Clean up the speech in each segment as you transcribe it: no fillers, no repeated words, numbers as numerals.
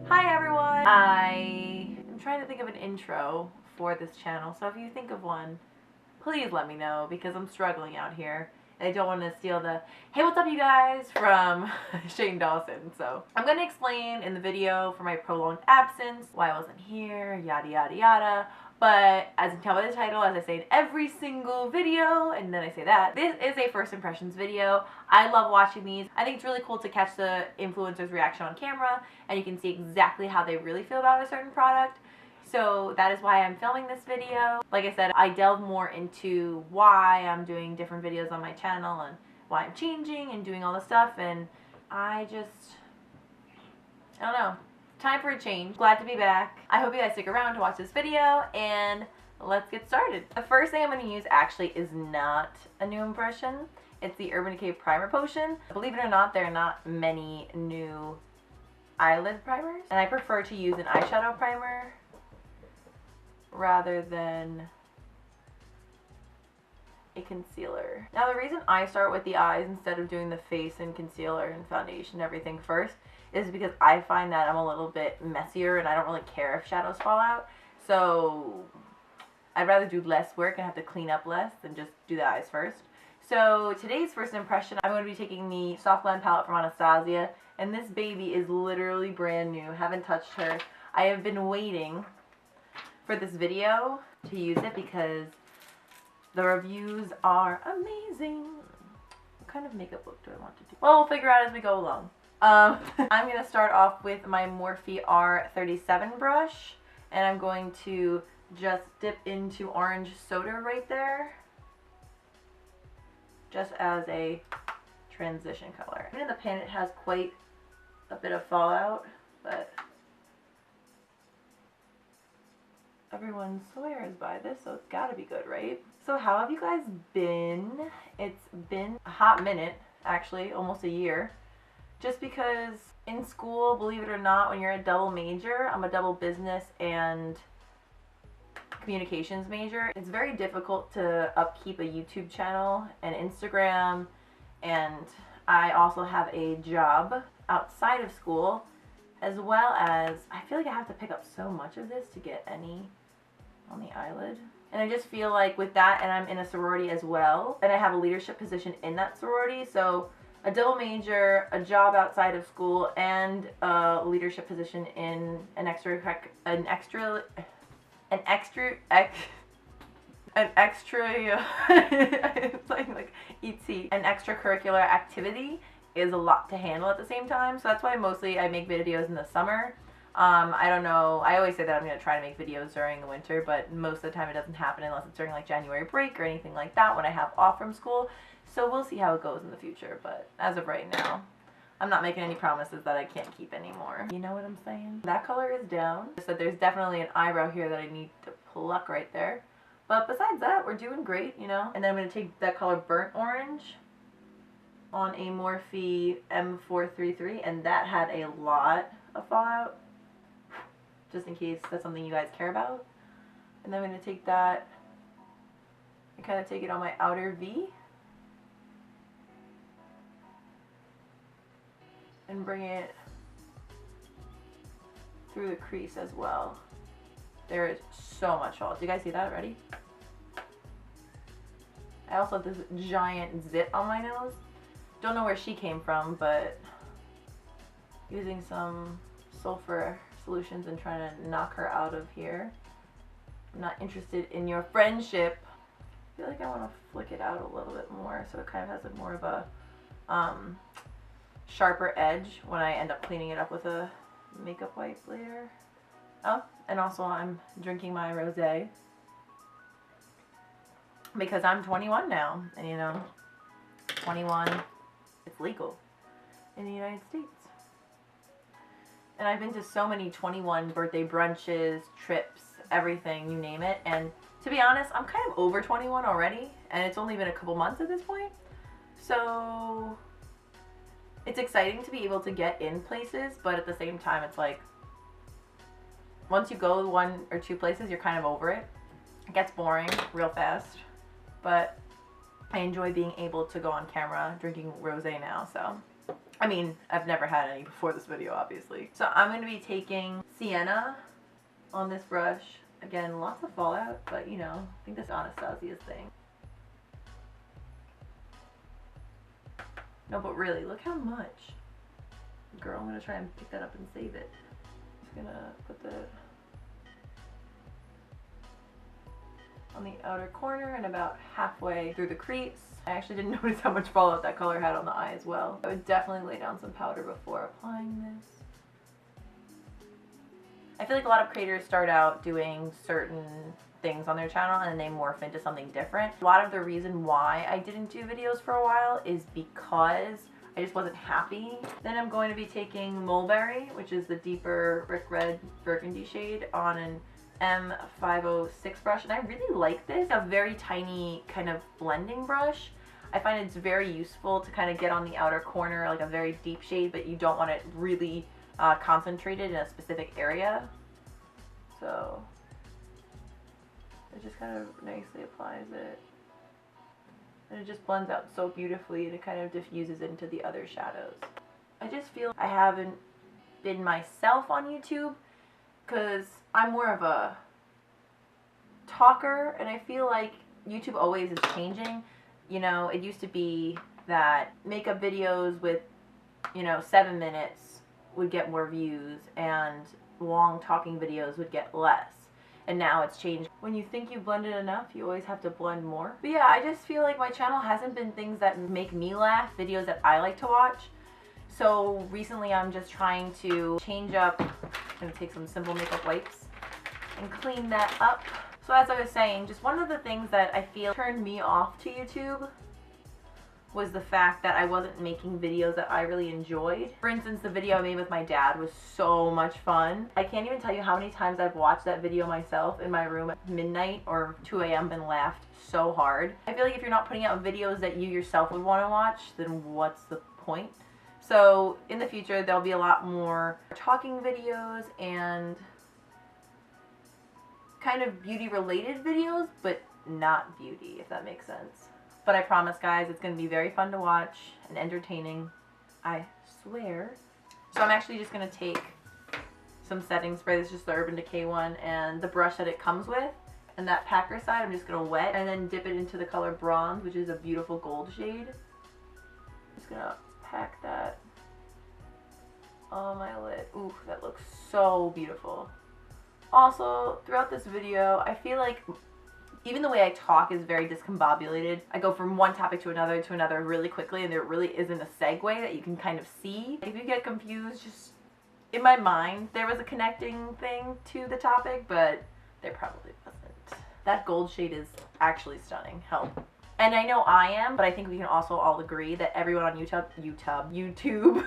Hi everyone! I am trying to think of an intro for this channel, so if you think of one, please let me know because I'm struggling out here. And I don't want to steal the, hey what's up you guys, from Shane Dawson. So I'm going to explain in the video for my prolonged absence, why I wasn't here, yada yada yada. But as you can tell by the title, as I say in every single video, and then I say that, this is a first impressions video. I love watching these. I think it's really cool to catch the influencer's reaction on camera, and you can see exactly how they really feel about a certain product. So that is why I'm filming this video. Like I said, I delve more into why I'm doing different videos on my channel and why I'm changing and doing all this stuff, and I don't know. Time for a change. Glad to be back. I hope you guys stick around to watch this video, and let's get started. The first thing I'm going to use actually is not a new impression. It's the Urban Decay Primer Potion. Believe it or not, there are not many new eyelid primers, and I prefer to use an eyeshadow primer rather than a concealer. Now the reason I start with the eyes instead of doing the face and concealer and foundation and everything first is because I find that I'm a little bit messier and I don't really care if shadows fall out. So I'd rather do less work and have to clean up less than just do the eyes first. So today's first impression, I'm going to be taking the Soft Blend palette from Anastasia, and this baby is literally brand new. Haven't touched her. I have been waiting for this video to use it because the reviews are amazing. What kind of makeup look do I want to do? Well, we'll figure out as we go along. I'm going to start off with my Morphe R37 brush, and I'm going to just dip into orange soda right there, just as a transition color. Even in the pan it has quite a bit of fallout, but everyone swears by this, so it's gotta be good, right? So how have you guys been? It's been a hot minute, actually, almost a year. Just because in school, believe it or not, when you're a double major, I'm a double business and communications major, it's very difficult to upkeep a YouTube channel and Instagram, and I also have a job outside of school, as well as I feel like I have to pick up so much of this to get any on the eyelid. And I just feel like with that, and I'm in a sorority as well, and I have a leadership position in that sorority, so a double major, a job outside of school, and a leadership position in an extracurricular activity is a lot to handle at the same time. So that's why mostly I make videos in the summer. I don't know, I always say that I'm going to try to make videos during the winter, but most of the time it doesn't happen unless it's during like January break or anything like that when I have off from school. So we'll see how it goes in the future, but as of right now, I'm not making any promises that I can't keep anymore. You know what I'm saying? That color is down. So there's definitely an eyebrow here that I need to pluck right there. But besides that, we're doing great, you know? And then I'm going to take that color Burnt Orange on a Morphe M433, and that had a lot of fallout, just in case that's something you guys care about. And then I'm going to take that and kind of take it on my outer V and bring it through the crease as well. There is so much fallout. Do you guys see that already? I also have this giant zit on my nose. Don't know where she came from, but using some sulfur solutions and trying to knock her out of here. I'm not interested in your friendship. I feel like I want to flick it out a little bit more so it kind of has a more of a sharper edge when I end up cleaning it up with a makeup wipe later. Oh, and also I'm drinking my rosé because I'm 21 now, and you know, 21, it's legal in the United States. And I've been to so many 21 birthday brunches, trips, everything, you name it. And to be honest, I'm kind of over 21 already, and it's only been a couple months at this point. So it's exciting to be able to get in places, but at the same time, it's like, once you go one or two places, you're kind of over it. It gets boring real fast, but I enjoy being able to go on camera drinking rosé now, so I mean, I've never had any before this video, obviously. So I'm going to be taking Sienna on this brush. Again, lots of fallout, but you know, I think this is Anastasia's thing. No, but really, look how much. Girl, I'm going to try and pick that up and save it. Just going to put the on the outer corner and about halfway through the crease. I actually didn't notice how much fallout that color had on the eye as well. I would definitely lay down some powder before applying this. I feel like a lot of creators start out doing certain things on their channel and then they morph into something different. A lot of the reason why I didn't do videos for a while is because I just wasn't happy. Then I'm going to be taking Mulberry, which is the deeper brick red burgundy shade, on an M506 brush, and I really like this. A very tiny kind of blending brush. I find it's very useful to kind of get on the outer corner, like a very deep shade, but you don't want it really concentrated in a specific area. So it just kind of nicely applies it. And it just blends out so beautifully, and it kind of diffuses into the other shadows. I just feel I haven't been myself on YouTube because I'm more of a talker, and I feel like YouTube always is changing. You know, it used to be that makeup videos with, you know, 7 minutes would get more views and long talking videos would get less. And now it's changed. When you think you've blended enough, you always have to blend more. But yeah, I just feel like my channel hasn't been things that make me laugh, videos that I like to watch. So recently I'm just trying to change up. I'm going to take some simple makeup wipes and clean that up. So as I was saying, just one of the things that I feel turned me off to YouTube was the fact that I wasn't making videos that I really enjoyed. For instance, the video I made with my dad was so much fun. I can't even tell you how many times I've watched that video myself in my room at midnight or 2 a.m. and laughed so hard. I feel like if you're not putting out videos that you yourself would want to watch, then what's the point? So in the future, there'll be a lot more talking videos and kind of beauty related videos, but not beauty, if that makes sense. But I promise, guys, it's going to be very fun to watch and entertaining. I swear. So I'm actually just going to take some setting spray. This is just the Urban Decay one, and the brush that it comes with. And that packer side, I'm just going to wet and then dip it into the color Bronze, which is a beautiful gold shade. Just going to pack that on my lid. Ooh, that looks so beautiful. Also, throughout this video, I feel like even the way I talk is very discombobulated. I go from one topic to another really quickly, and there really isn't a segue that you can kind of see. If you get confused, just in my mind, there was a connecting thing to the topic, but there probably wasn't. That gold shade is actually stunning. Help. And I know I am, but I think we can also all agree that everyone on YouTube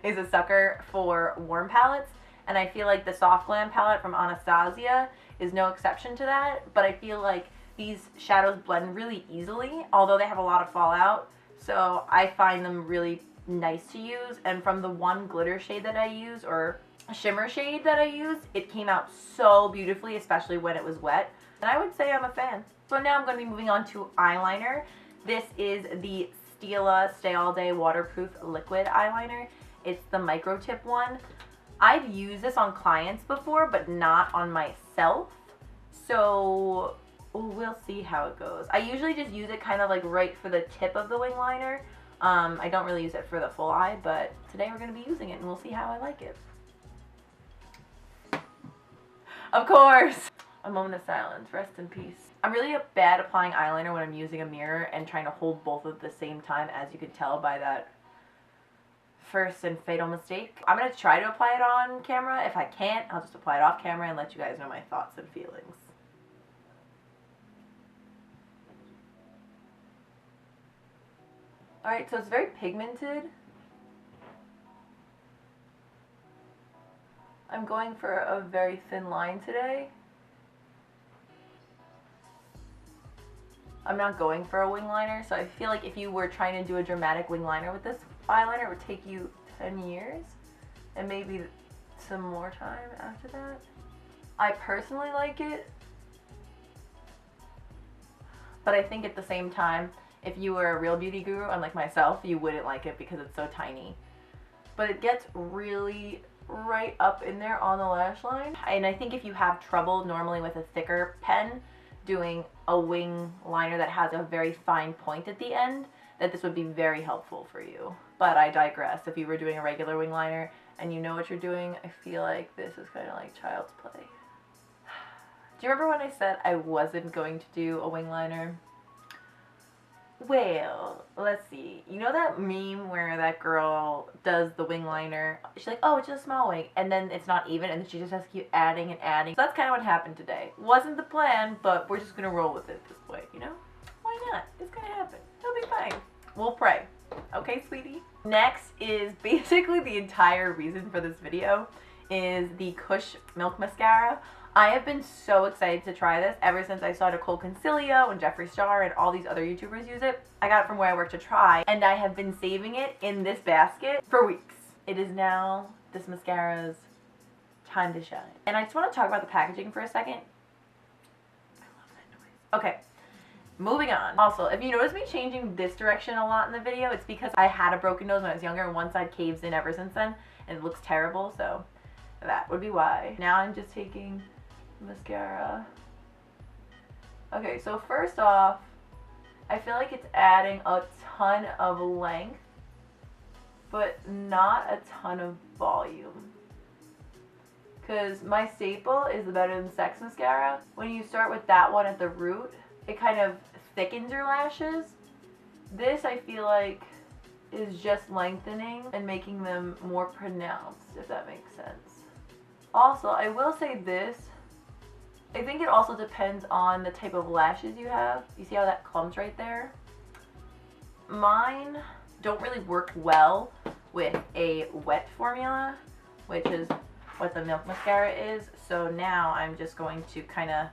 is a sucker for warm palettes. And I feel like the Soft Glam palette from Anastasia is no exception to that, but I feel like these shadows blend really easily, although they have a lot of fallout, so I find them really nice to use. And from the one glitter shade that I use, or shimmer shade that I used, it came out so beautifully, especially when it was wet, and I would say I'm a fan. So now I'm going to be moving on to eyeliner. This is the Stila Stay All Day Waterproof Liquid Eyeliner. It's the micro tip one. I've used this on clients before, but not on myself, so we'll see how it goes. I usually just use it kind of like right for the tip of the wing liner. I don't really use it for the full eye, but today we're going to be using it and we'll see how I like it. Of course! A moment of silence. Rest in peace. I'm really bad applying eyeliner when I'm using a mirror and trying to hold both at the same time, as you could tell by that first and fatal mistake. I'm going to try to apply it on camera. If I can't, I'll just apply it off camera and let you guys know my thoughts and feelings. Alright, so it's very pigmented. I'm going for a very thin line today. I'm not going for a wing liner, so I feel like if you were trying to do a dramatic wing liner with this eyeliner, it would take you 10 years and maybe some more time after that. I personally like it, but I think at the same time, if you were a real beauty guru, unlike myself, you wouldn't like it because it's so tiny. but it gets really right up in there on the lash line. And I think if you have trouble normally with a thicker pen doing a wing liner that has a very fine point at the end, that this would be very helpful for you. But I digress. If you were doing a regular wing liner and you know what you're doing, I feel like this is kind of like child's play. Do you remember when I said I wasn't going to do a wing liner? Well, let's see. You know that meme where that girl does the wing liner? She's like, oh, it's just a small wing. And then it's not even, and then she just has to keep adding and adding. So that's kind of what happened today. Wasn't the plan, but we're just going to roll with it this way, you know? Why not? It's going to happen. It'll be fine. We'll pray. Okay, sweetie? Next is basically the entire reason for this video is the Kush Milk Mascara. I have been so excited to try this ever since I saw Nicole Concilio and Jeffree Star and all these other YouTubers use it. I got it from where I work to try, and I have been saving it in this basket for weeks. It is now this mascara's time to shine. And I just want to talk about the packaging for a second. I love that noise. Okay, moving on. Also, if you notice me changing this direction a lot in the video, it's because I had a broken nose when I was younger and one side caves in ever since then, and it looks terrible, so that would be why. Now I'm just taking mascara. Okay, so first off, I feel like it's adding a ton of length, but not a ton of volume. Because my staple is the Better Than Sex mascara. When you start with that one at the root, it kind of thickens your lashes. This, I feel like, is just lengthening and making them more pronounced, if that makes sense. Also, I will say this. I think it also depends on the type of lashes you have. You see how that clumps right there? Mine don't really work well with a wet formula, which is what the Milk Mascara is. So now I'm just going to kind of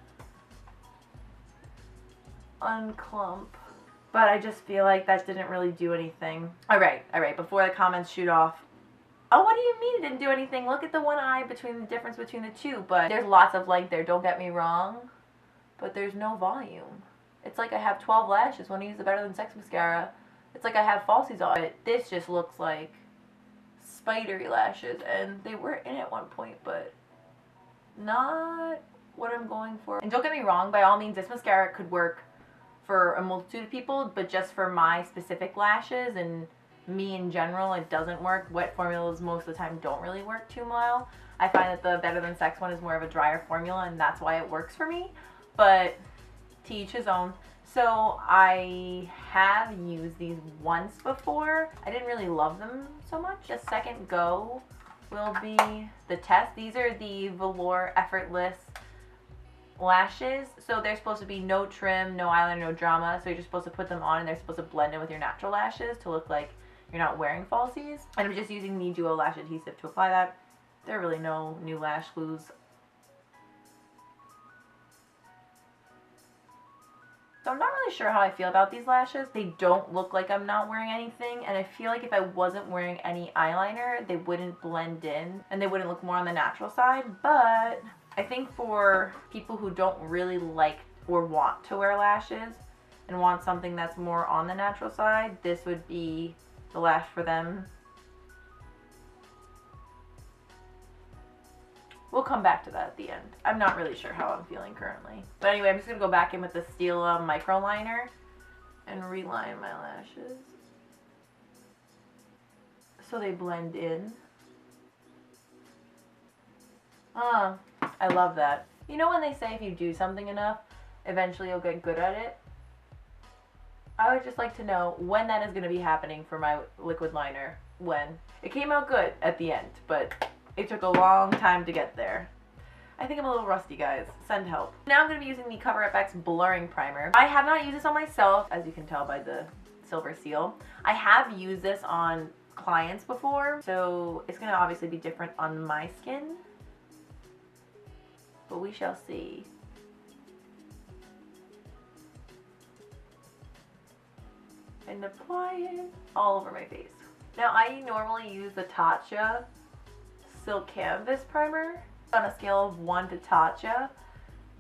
unclump. But I just feel like that didn't really do anything. All right, before the comments shoot off. Oh, what do you mean it didn't do anything? Look at the one eye between the difference between the two. But there's lots of length there, don't get me wrong. But there's no volume. It's like I have 12 lashes when I use the Better Than Sex mascara. It's like I have falsies on it. This just looks like spidery lashes. And they were in at one point, but not what I'm going for. And don't get me wrong, by all means, this mascara could work for a multitude of people. But just for my specific lashes and me in general, it doesn't work. Wet formulas most of the time don't really work too well. I find that the Better Than Sex one is more of a drier formula, and that's why it works for me. But to each his own. So I have used these once before. I didn't really love them so much. A second go will be the test. These are the Velour Effortless lashes. So they're supposed to be no trim, no eyeliner, no drama. So you're just supposed to put them on and they're supposed to blend in with your natural lashes to look like you're not wearing falsies. And I'm just using the Duo Lash Adhesive to apply that. There are really no new lash glues. So I'm not really sure how I feel about these lashes. They don't look like I'm not wearing anything, and I feel like if I wasn't wearing any eyeliner, they wouldn't blend in and they wouldn't look more on the natural side. But I think for people who don't really like or want to wear lashes and want something that's more on the natural side, this would be the lash for them. We'll come back to that at the end. I'm not really sure how I'm feeling currently. But anyway, I'm just going to go back in with the Stila micro liner and reline my lashes so they blend in. I love that. You know when they say if you do something enough, eventually you'll get good at it? I would just like to know when that is going to be happening for my liquid liner. When. It came out good at the end, but it took a long time to get there. I think I'm a little rusty, guys. Send help. Now I'm going to be using the CoverFX Blurring Primer. I have not used this on myself, as you can tell by the silver seal. I have used this on clients before, so it's going to obviously be different on my skin. But we shall see. And apply it all over my face. Now I normally use the Tatcha Silk Canvas Primer. On a scale of 1 to Tatcha,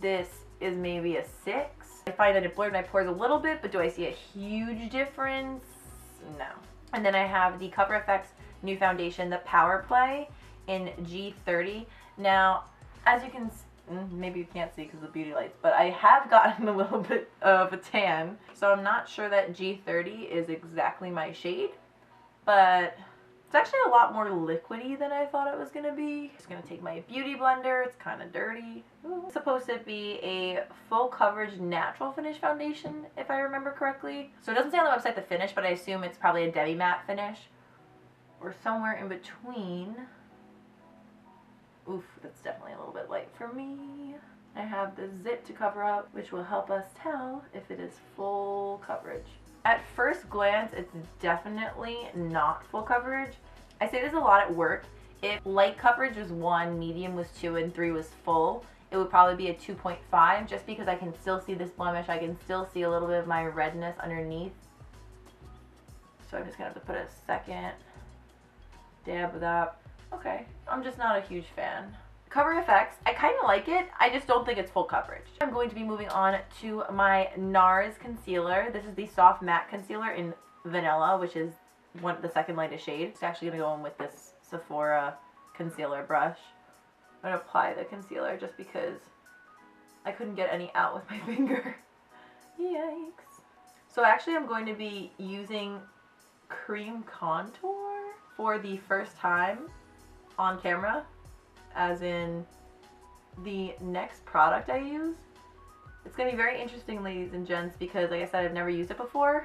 this is maybe a 6. I find that it blurred my pores a little bit, but do I see a huge difference? No. And then I have the CoverFX new foundation, the Power Play in G30. Now, as you can maybe you can't see because of the beauty lights, but I have gotten a little bit of a tan, so I'm not sure that G30 is exactly my shade, but it's actually a lot more liquidy than I thought it was going to be. Just going to take my beauty blender. It's kind of dirty. Ooh. It's supposed to be a full coverage natural finish foundation, if I remember correctly. So it doesn't say on the website the finish, but I assume it's probably a demi matte finish or somewhere in between. Oof, that's definitely a little bit light for me. I have the zip to cover up, which will help us tell if it is full coverage. At first glance, it's definitely not full coverage. I say this a lot at work. If light coverage was 1, medium was 2, and 3 was full, it would probably be a 2.5, just because I can still see this blemish. I can still see a little bit of my redness underneath. So I'm just gonna have to put a second dab of that. Okay, I'm just not a huge fan. Cover effects, I kind of like it. I just don't think it's full coverage. I'm going to be moving on to my NARS concealer. This is the soft matte concealer in Vanilla, which is the second lightest shade. It's actually going to go in with this Sephora concealer brush. I'm going to apply the concealer just because I couldn't get any out with my finger. Yikes. So actually I'm going to be using cream contour for the first time on camera, as in the next product I use. It's going to be very interesting, ladies and gents, because like I said, I've never used it before.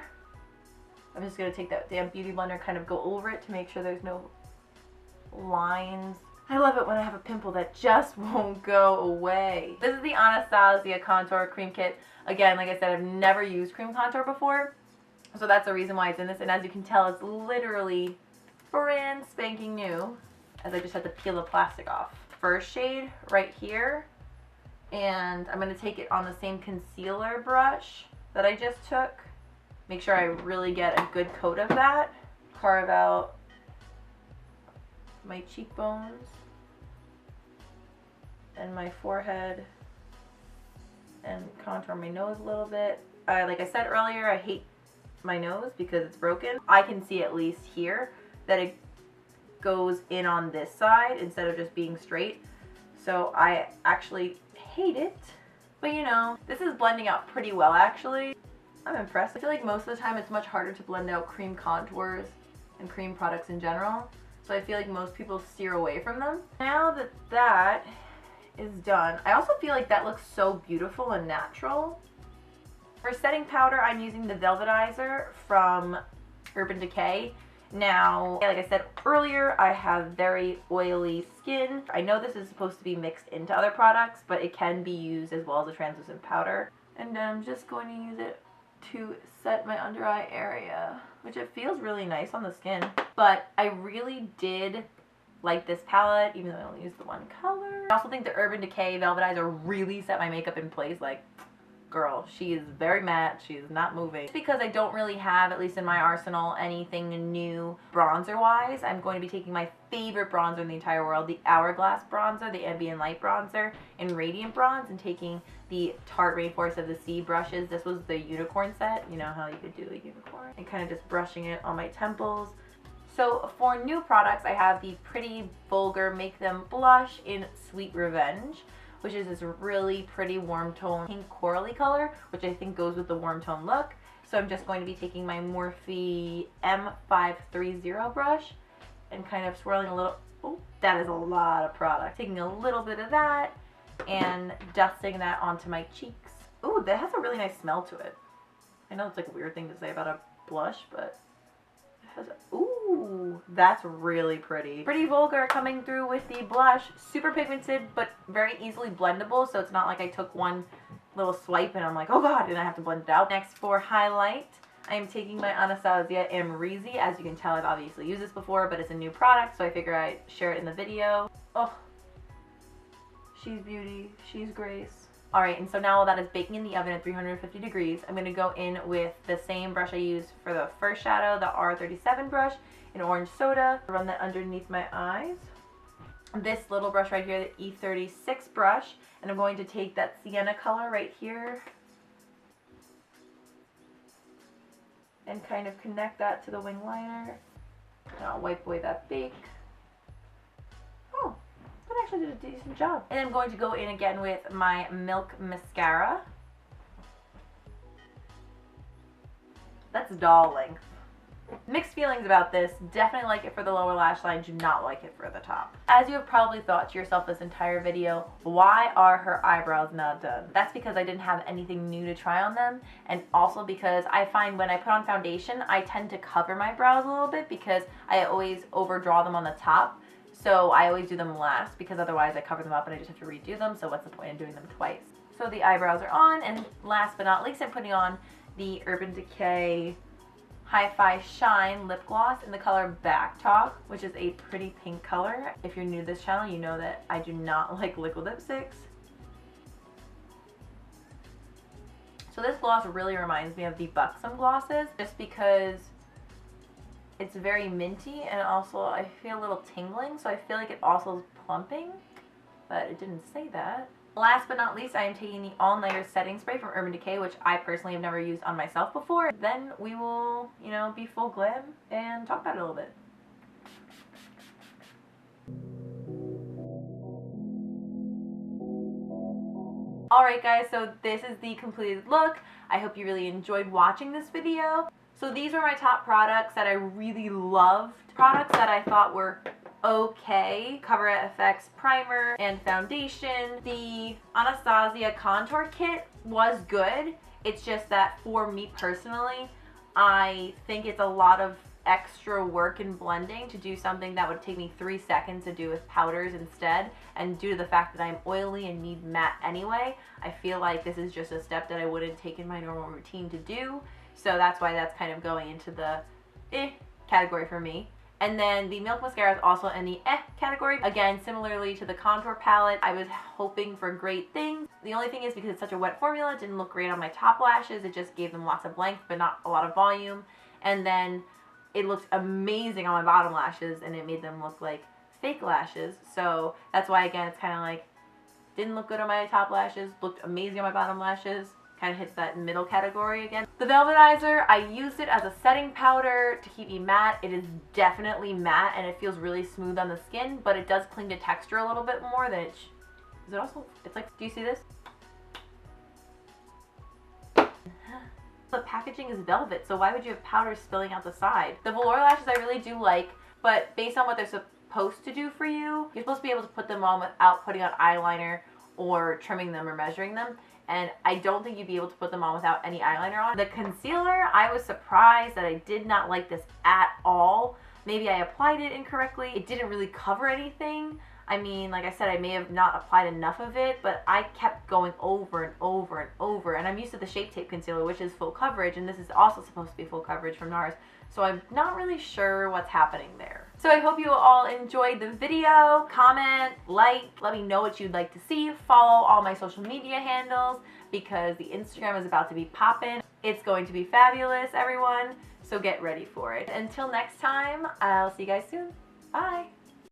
I'm just going to take that damn beauty blender, kind of go over it to make sure there's no lines. I love it when I have a pimple that just won't go away. This is the Anastasia Contour Cream Kit. Again, like I said, I've never used cream contour before, so that's the reason why it's in this. And as you can tell, it's literally brand spanking new, as I just had to peel the plastic off. First shade right here, and I'm going to take it on the same concealer brush that I just took. Make sure I really get a good coat of that. Carve out my cheekbones and my forehead and contour my nose a little bit. Like I said earlier, I hate my nose because it's broken. I can see at least here that it goes in on this side instead of just being straight. So I actually hate it. But you know, this is blending out pretty well actually. I'm impressed. I feel like most of the time it's much harder to blend out cream contours and cream products in general. So I feel like most people steer away from them. Now that that is done, I also feel like that looks so beautiful and natural. For setting powder, I'm using the Velvetizer from Urban Decay. Now, like I said earlier, I have very oily skin. I know this is supposed to be mixed into other products, but it can be used as well as a translucent powder. And then I'm just going to use it to set my under eye area, which it feels really nice on the skin. But I really did like this palette, even though I only used the one color. I also think the Urban Decay Velvetizer really set my makeup in place. Like, girl, she is very matte. She is not moving. Just because I don't really have, at least in my arsenal, anything new bronzer-wise, I'm going to be taking my favorite bronzer in the entire world, the Hourglass bronzer, the Ambient Light bronzer in Radiant Bronze, and taking the Tarte Rainforest of the Sea brushes. This was the unicorn set. You know how you could do a unicorn? And kind of just brushing it on my temples. So for new products, I have the Pretty Vulgar Make Them Blush in Sweet Revenge, which is this really pretty warm tone pink corally color, which I think goes with the warm tone look. So I'm just going to be taking my Morphe M530 brush and kind of swirling a little, oh, that is a lot of product. Taking a little bit of that and dusting that onto my cheeks. Ooh, that has a really nice smell to it. I know it's like a weird thing to say about a blush, but it has a, ooh, that's really pretty. Pretty Vulgar coming through with the blush. Super pigmented, but very easily blendable, so it's not like I took one little swipe and I'm like, oh god, and I have to blend it out. Next, for highlight, I am taking my Anastasia Amrezy. As you can tell, I've obviously used this before, but it's a new product, so I figure I'd share it in the video. Oh, she's beauty, she's grace. Alright, and so now while that is baking in the oven at 350 degrees, I'm going to go in with the same brush I used for the first shadow, the R37 brush in Orange Soda. Run that underneath my eyes. This little brush right here, the E36 brush, and I'm going to take that sienna color right here and kind of connect that to the wing liner. And I'll wipe away that bake. Oh, that actually did a decent job. And I'm going to go in again with my Milk Mascara. That's doll length. Mixed feelings about this. Definitely like it for the lower lash line, do not like it for the top. As you have probably thought to yourself this entire video, why are her eyebrows not done? That's because I didn't have anything new to try on them, and also because I find when I put on foundation, I tend to cover my brows a little bit because I always overdraw them on the top. So I always do them last because otherwise I cover them up and I just have to redo them, so what's the point in doing them twice? So the eyebrows are on, and last but not least, I'm putting on the Urban Decay Hi-Fi Shine lip gloss in the color Back Talk, which is a pretty pink color. If you're new to this channel, you know that I do not like liquid lipsticks. So this gloss really reminds me of the Buxom glosses, just because it's very minty, and also I feel a little tingling, so I feel like it also is plumping, but it didn't say that. Last but not least, I am taking the All Nighter Setting Spray from Urban Decay, which I personally have never used on myself before. Then we will, you know, be full glam and talk about it a little bit. Alright guys, so this is the completed look. I hope you really enjoyed watching this video. So these are my top products that I really loved. Products that I thought were okay. Cover FX primer and foundation. The Anastasia contour kit was good. It's just that for me personally, I think it's a lot of extra work in blending to do something that would take me 3 seconds to do with powders instead. And due to the fact that I'm oily and need matte anyway, I feel like this is just a step that I wouldn't take in my normal routine to do. So that's why that's kind of going into the category for me. And then the Milk Mascara is also in the category. Again, similarly to the contour palette, I was hoping for great things. The only thing is because it's such a wet formula, it didn't look great on my top lashes. It just gave them lots of length, but not a lot of volume. And then it looked amazing on my bottom lashes, and it made them look like fake lashes. So that's why, again, it's kind of like, didn't look good on my top lashes, looked amazing on my bottom lashes. Kind of hits that middle category again. The Velvetizer, I used it as a setting powder to keep me matte. It is definitely matte and it feels really smooth on the skin, but it does cling to texture a little bit more than it is it also, it's like, do you see this? The packaging is velvet, so why would you have powder spilling out the side? The velour lashes I really do like, but based on what they're supposed to do for you, you're supposed to be able to put them on without putting on eyeliner or trimming them or measuring them. And I don't think you'd be able to put them on without any eyeliner on. The concealer, I was surprised that I did not like this at all. Maybe I applied it incorrectly. It didn't really cover anything. I mean, like I said, I may have not applied enough of it, but I kept going over and over and over. And I'm used to the Shape Tape concealer, which is full coverage, and this is also supposed to be full coverage from NARS. So I'm not really sure what's happening there. So I hope you all enjoyed the video. Comment, like, let me know what you'd like to see. Follow all my social media handles because the Instagram is about to be poppin'. It's going to be fabulous, everyone. So get ready for it. Until next time, I'll see you guys soon. Bye.